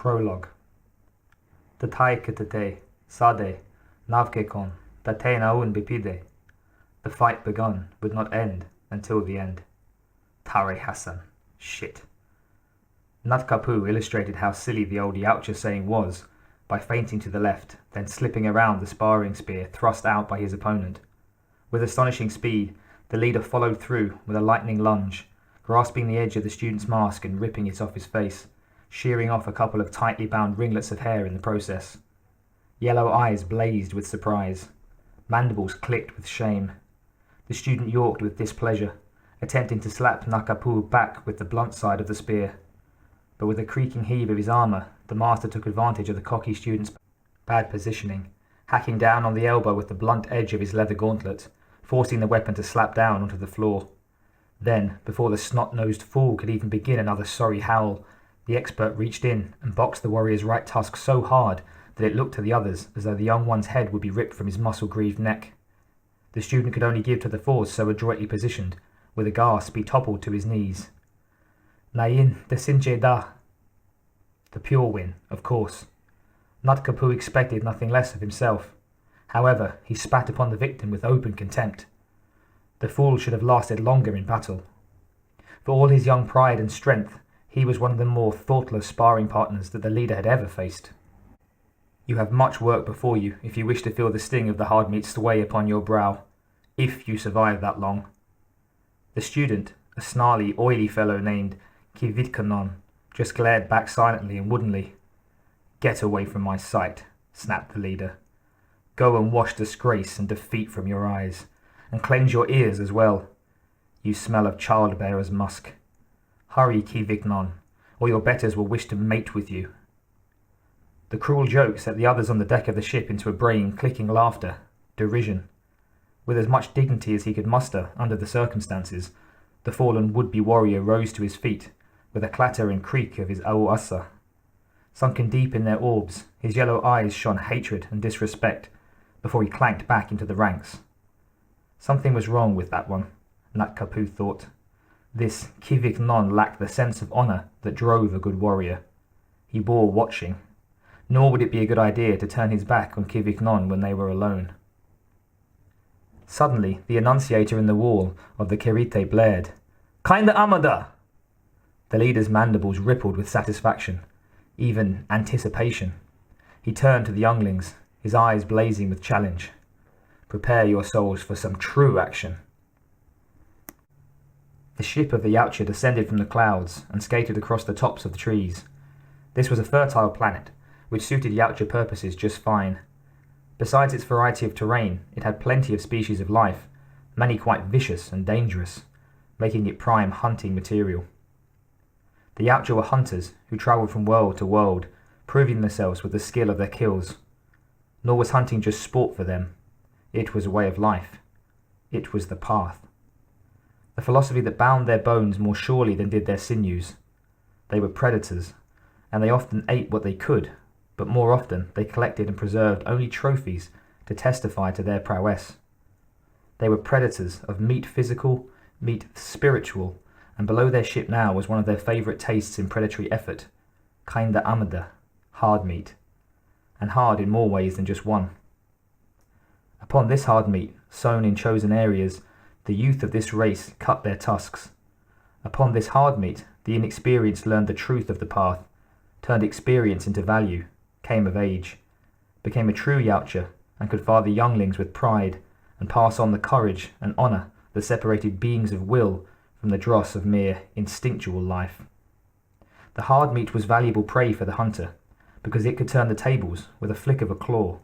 Prologue. Tatai kitate, sade, navkekon, tate naun bipide. The fight begun would not end until the end. Tare Hassan. Shit. Natkapu illustrated how silly the old Yautja saying was by feinting to the left, then slipping around the sparring spear thrust out by his opponent. With astonishing speed, the leader followed through with a lightning lunge, grasping the edge of the student's mask and ripping it off his face, shearing off a couple of tightly bound ringlets of hair in the process. Yellow eyes blazed with surprise. Mandibles clicked with shame. The student yawked with displeasure, attempting to slap Nakapu back with the blunt side of the spear. But with a creaking heave of his armour, the master took advantage of the cocky student's bad positioning, hacking down on the elbow with the blunt edge of his leather gauntlet, forcing the weapon to slap down onto the floor. Then, before the snot-nosed fool could even begin another sorry howl, the expert reached in and boxed the warrior's right tusk so hard that it looked to the others as though the young one's head would be ripped from his muscle-grieved neck. The student could only give to the force so adroitly positioned. With a gasp, he toppled to his knees. Nain desinje da. The pure win, of course. Natkapu expected nothing less of himself. However, he spat upon the victim with open contempt. The fool should have lasted longer in battle. For all his young pride and strength, he was one of the more thoughtless sparring partners that the leader had ever faced. You have much work before you if you wish to feel the sting of the hard meat sway upon your brow, if you survive that long. The student, a snarly, oily fellow named Kivitkanon, just glared back silently and woodenly. "Get away from my sight," snapped the leader. "Go and wash disgrace and defeat from your eyes, and cleanse your ears as well. You smell of childbearer's musk. Hurry, Kiviknon, or your betters will wish to mate with you." The cruel joke set the others on the deck of the ship into a braying, clicking laughter, derision. With as much dignity as he could muster under the circumstances, the fallen would-be warrior rose to his feet, with a clatter and creak of his auassa. Sunken deep in their orbs, his yellow eyes shone hatred and disrespect, before he clanked back into the ranks. Something was wrong with that one, Natkapu thought. This Kiviknon lacked the sense of honour that drove a good warrior. He bore watching. Nor would it be a good idea to turn his back on Kiviknon when they were alone. Suddenly, the annunciator in the wall of the Kirite blared. "Kinda Amada!" The leader's mandibles rippled with satisfaction, even anticipation. He turned to the younglings, his eyes blazing with challenge. "Prepare your souls for some true action." The ship of the Yautja descended from the clouds and skated across the tops of the trees. This was a fertile planet, which suited Yautja purposes just fine. Besides its variety of terrain, it had plenty of species of life, many quite vicious and dangerous, making it prime hunting material. The Yautja were hunters who travelled from world to world, proving themselves with the skill of their kills. Nor was hunting just sport for them. It was a way of life. It was the path. A philosophy that bound their bones more surely than did their sinews. They were predators, and they often ate what they could, but more often they collected and preserved only trophies to testify to their prowess. They were predators of meat physical, meat spiritual, and below their ship now was one of their favourite tastes in predatory effort, kinda amada, hard meat, and hard in more ways than just one. Upon this hard meat, sown in chosen areas, the youth of this race cut their tusks. Upon this hard meat, the inexperienced learned the truth of the path, turned experience into value, came of age, became a true Yautja, and could father younglings with pride, and pass on the courage and honour that separated beings of will from the dross of mere instinctual life. The hard meat was valuable prey for the hunter, because it could turn the tables with a flick of a claw.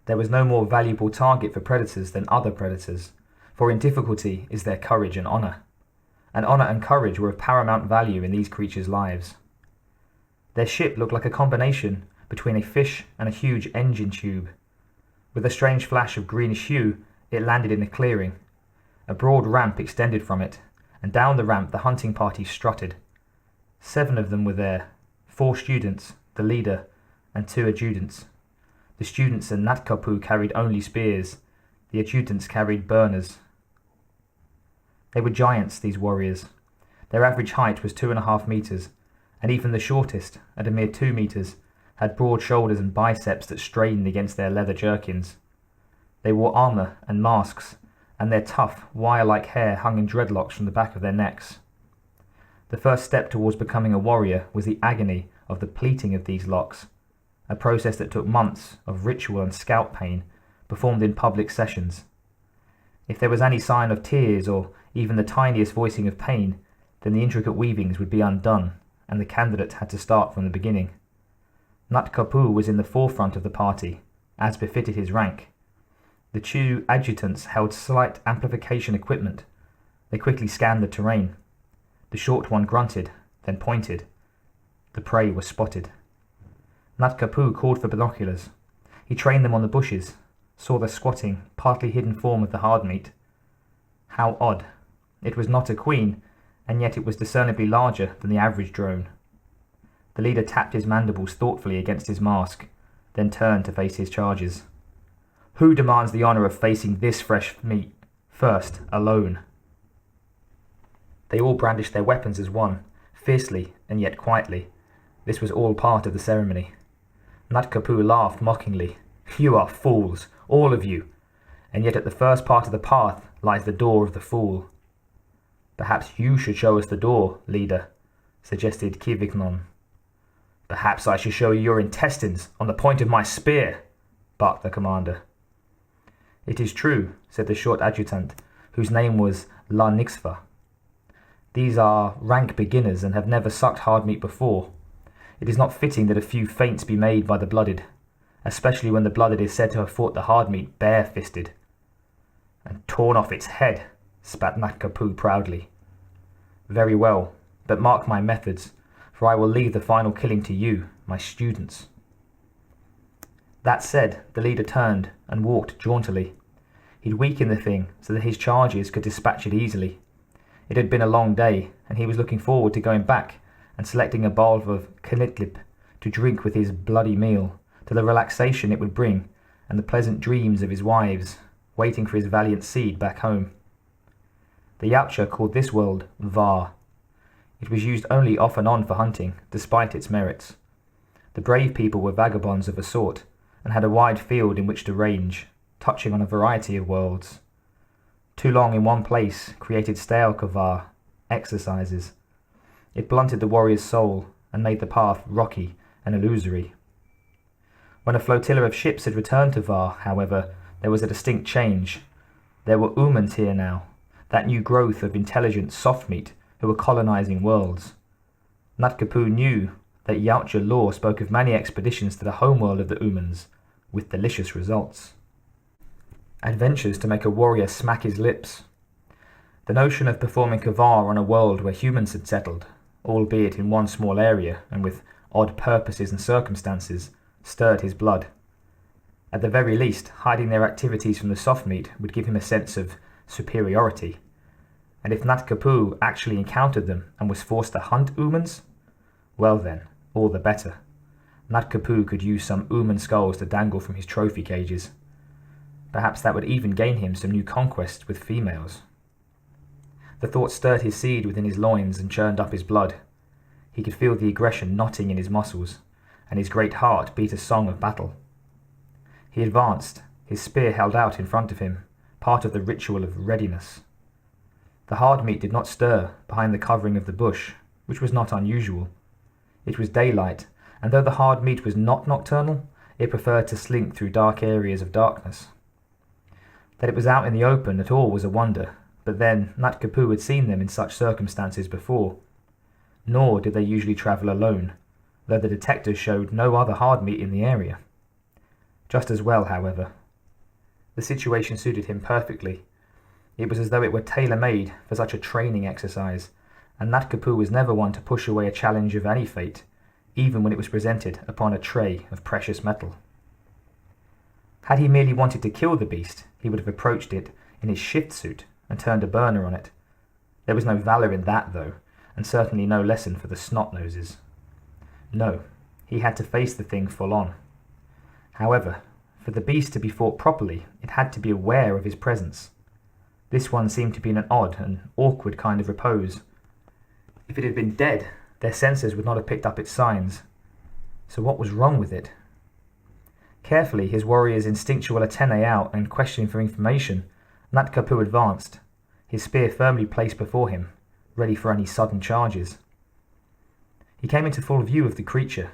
There was no more valuable target for predators than other predators, for in difficulty is their courage and honour. And honour and courage were of paramount value in these creatures' lives. Their ship looked like a combination between a fish and a huge engine tube. With a strange flash of greenish hue, it landed in a clearing. A broad ramp extended from it, and down the ramp the hunting party strutted. 7 of them were there, 4 students, the leader, and 2 adjutants. The students and Natkapu carried only spears, the adjutants carried burners. They were giants, these warriors. Their average height was 2.5 meters, and even the shortest, at a mere 2 meters, had broad shoulders and biceps that strained against their leather jerkins. They wore armor and masks, and their tough, wire-like hair hung in dreadlocks from the back of their necks. The first step towards becoming a warrior was the agony of the pleating of these locks, a process that took months of ritual and scalp pain performed in public sessions. If there was any sign of tears or even the tiniest voicing of pain, then the intricate weavings would be undone, and the candidate had to start from the beginning. Nut Kapu was in the forefront of the party, as befitted his rank. The 2 adjutants held slight amplification equipment. They quickly scanned the terrain. The short one grunted, then pointed. The prey was spotted. Nut Kapu called for binoculars. He trained them on the bushes, saw the squatting, partly hidden form of the hard meat. How odd. It was not a queen, and yet it was discernibly larger than the average drone. The leader tapped his mandibles thoughtfully against his mask, then turned to face his charges. Who demands the honor of facing this fresh meat first, alone? They all brandished their weapons as one, fiercely and yet quietly. This was all part of the ceremony. Nut Kapu laughed mockingly. You are fools, all of you, and yet at the first part of the path lies the door of the fool. Perhaps you should show us the door, leader, suggested Kivignon. Perhaps I should show you your intestines on the point of my spear, barked the commander. It is true, said the short adjutant, whose name was La Nixva. These are rank beginners and have never sucked hard meat before. It is not fitting that a few feints be made by the blooded, especially when the blooded is said to have fought the hard meat bare-fisted. And torn off its head, spat Nut Kapu proudly. Very well, but mark my methods, for I will leave the final killing to you, my students. That said, the leader turned and walked jauntily. He'd weakened the thing so that his charges could dispatch it easily. It had been a long day, and he was looking forward to going back and selecting a bowl of knitlip to drink with his bloody meal, to the relaxation it would bring, and the pleasant dreams of his wives, waiting for his valiant seed back home. The Yautja called this world Var. It was used only off and on for hunting, despite its merits. The brave people were vagabonds of a sort, and had a wide field in which to range, touching on a variety of worlds. Too long in one place created stale kavar, exercises. It blunted the warrior's soul and made the path rocky and illusory. When a flotilla of ships had returned to Var, however, there was a distinct change. There were Umans here now, that new growth of intelligent soft meat who were colonizing worlds. Nut Kapu knew that Yautja law spoke of many expeditions to the homeworld of the Umans, with delicious results. Adventures to make a warrior smack his lips. The notion of performing kavar on a world where humans had settled, albeit in one small area and with odd purposes and circumstances, stirred his blood. At the very least, hiding their activities from the soft meat would give him a sense of superiority. And if Nat Kapu actually encountered them and was forced to hunt Umans, well then, all the better. Nat Kapu could use some Uman skulls to dangle from his trophy cages. Perhaps that would even gain him some new conquests with females. The thought stirred his seed within his loins and churned up his blood. He could feel the aggression knotting in his muscles, and his great heart beat a song of battle. He advanced, his spear held out in front of him, part of the ritual of readiness. The hard meat did not stir behind the covering of the bush, which was not unusual. It was daylight, and though the hard meat was not nocturnal, it preferred to slink through dark areas of darkness. That it was out in the open at all was a wonder, but then Nat Kapu had seen them in such circumstances before. Nor did they usually travel alone, though the detectors showed no other hard meat in the area. Just as well, however. The situation suited him perfectly. It was as though it were tailor-made for such a training exercise, and Nat Kapu was never one to push away a challenge of any fate, even when it was presented upon a tray of precious metal. Had he merely wanted to kill the beast, he would have approached it in his shift suit and turned a burner on it. There was no valour in that, though, and certainly no lesson for the snot-noses. No, he had to face the thing full on. However, for the beast to be fought properly, it had to be aware of his presence. This one seemed to be in an odd and awkward kind of repose. If it had been dead, Their senses would not have picked up its signs. So what was wrong with it? Carefully, his warrior's instinctual antennae out and questioning for information, Natkapu advanced, his spear firmly placed before him, ready for any sudden charges. He came into full view of the creature.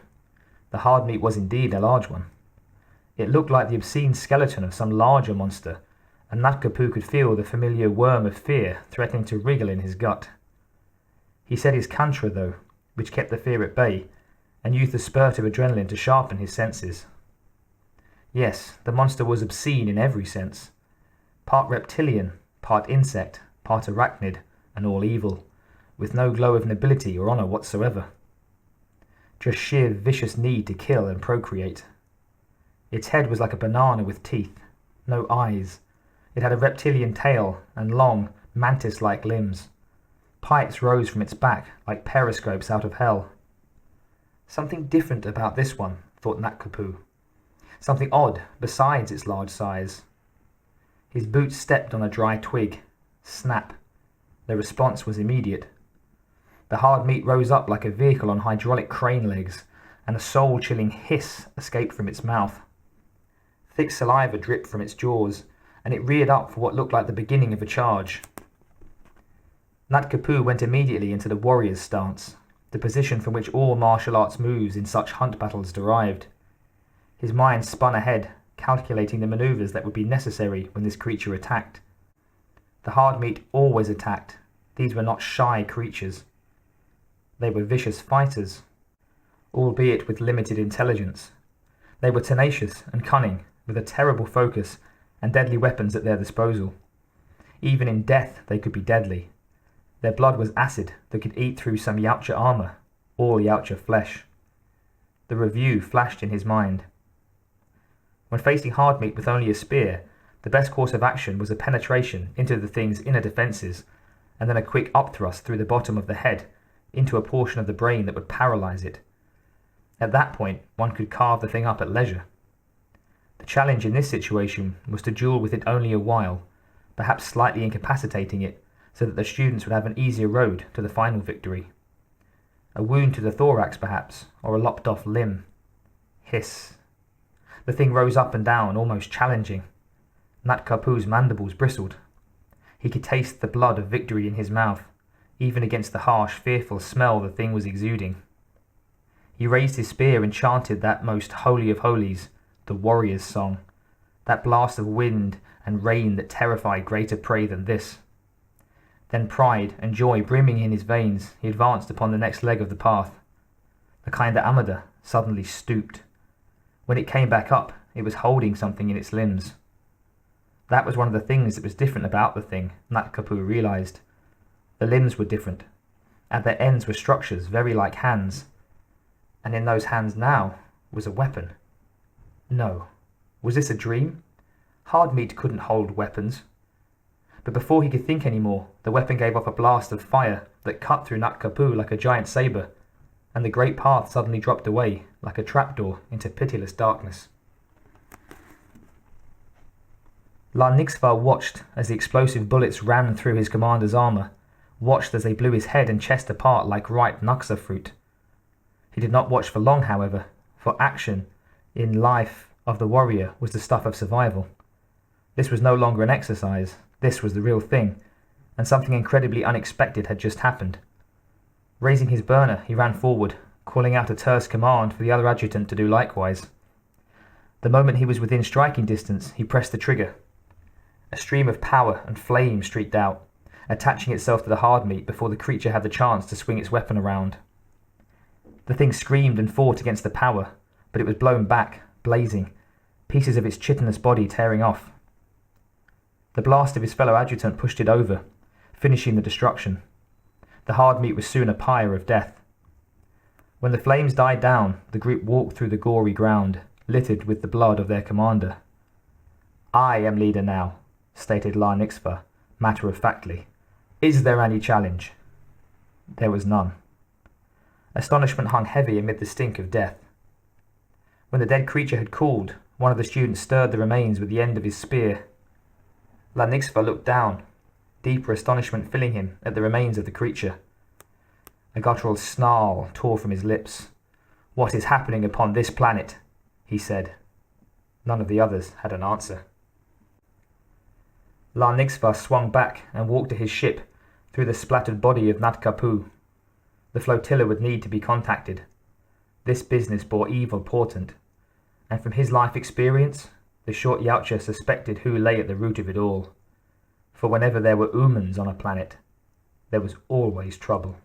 The hard meat was indeed a large one. It looked like the obscene skeleton of some larger monster, and Natkapu could feel the familiar worm of fear threatening to wriggle in his gut. He said his kantra, though, which kept the fear at bay, and used the spurt of adrenaline to sharpen his senses. Yes, the monster was obscene in every sense. Part reptilian, part insect, part arachnid, and all evil, with no glow of nobility or honour whatsoever. Just sheer vicious need to kill and procreate. Its head was like a banana with teeth, no eyes. It had a reptilian tail and long, mantis-like limbs. Pipes rose from its back like periscopes out of hell. Something different about this one, thought Natkapu. Something odd besides its large size. His boots stepped on a dry twig. Snap. The response was immediate. The hard meat rose up like a vehicle on hydraulic crane legs, and a soul-chilling hiss escaped from its mouth. Thick saliva dripped from its jaws, and it reared up for what looked like the beginning of a charge. Natkapu went immediately into the warrior's stance, the position from which all martial arts moves in such hunt battles derived. His mind spun ahead, calculating the maneuvers that would be necessary when this creature attacked. The hard meat always attacked. These were not shy creatures. They were vicious fighters, albeit with limited intelligence. They were tenacious and cunning, with a terrible focus and deadly weapons at their disposal. Even in death they could be deadly. Their blood was acid that could eat through some Yautja armor, all Yautja flesh. The review flashed in his mind. When facing hard meat with only a spear, the best course of action was a penetration into the thing's inner defenses, and then a quick upthrust through the bottom of the head into a portion of the brain that would paralyze it. At that point, one could carve the thing up at leisure. The challenge in this situation was to duel with it only a while, perhaps slightly incapacitating it, so that the students would have an easier road to the final victory. A wound to the thorax, perhaps, or a lopped-off limb. Hiss. The thing rose up and down, almost challenging. Natkapu's mandibles bristled. He could taste the blood of victory in his mouth, even against the harsh, fearful smell the thing was exuding. He raised his spear and chanted that most holy of holies, the warrior's song, that blast of wind and rain that terrified greater prey than this. Then pride and joy brimming in his veins, he advanced upon the next leg of the path. The kind that Amada suddenly stooped. When it came back up, it was holding something in its limbs. That was one of the things that was different about the thing, Natkapu realized. The limbs were different. At their ends were structures very like hands. And in those hands now was a weapon. No. Was this a dream? Hard meat couldn't hold weapons. But before he could think any more, the weapon gave off a blast of fire that cut through Natkapu like a giant saber, and the great path suddenly dropped away, like a trapdoor, into pitiless darkness. La Nixva watched as the explosive bullets ran through his commander's armour, watched as they blew his head and chest apart like ripe nuxa fruit. He did not watch for long, however, for action in life of the warrior was the stuff of survival. This was no longer an exercise. This was the real thing, and something incredibly unexpected had just happened. Raising his burner, he ran forward, calling out a terse command for the other adjutant to do likewise. The moment he was within striking distance, he pressed the trigger. A stream of power and flame streaked out, attaching itself to the hard meat before the creature had the chance to swing its weapon around. The thing screamed and fought against the power, but it was blown back, blazing, pieces of its chitinous body tearing off. The blast of his fellow adjutant pushed it over, finishing the destruction. The hard meat was soon a pyre of death. When the flames died down, the group walked through the gory ground, littered with the blood of their commander. "I am leader now," stated La Nixva, matter-of-factly. "Is there any challenge?" There was none. Astonishment hung heavy amid the stink of death. When the dead creature had cooled, one of the students stirred the remains with the end of his spear. La Nixva looked down, deeper astonishment filling him at the remains of the creature. A guttural snarl tore from his lips. "What is happening upon this planet?" he said. None of the others had an answer. La Nixva swung back and walked to his ship through the splattered body of Natkapu. The flotilla would need to be contacted. This business bore evil portent, and from his life experience, the short Yautja suspected who lay at the root of it all. For whenever there were humans on a planet, there was always trouble.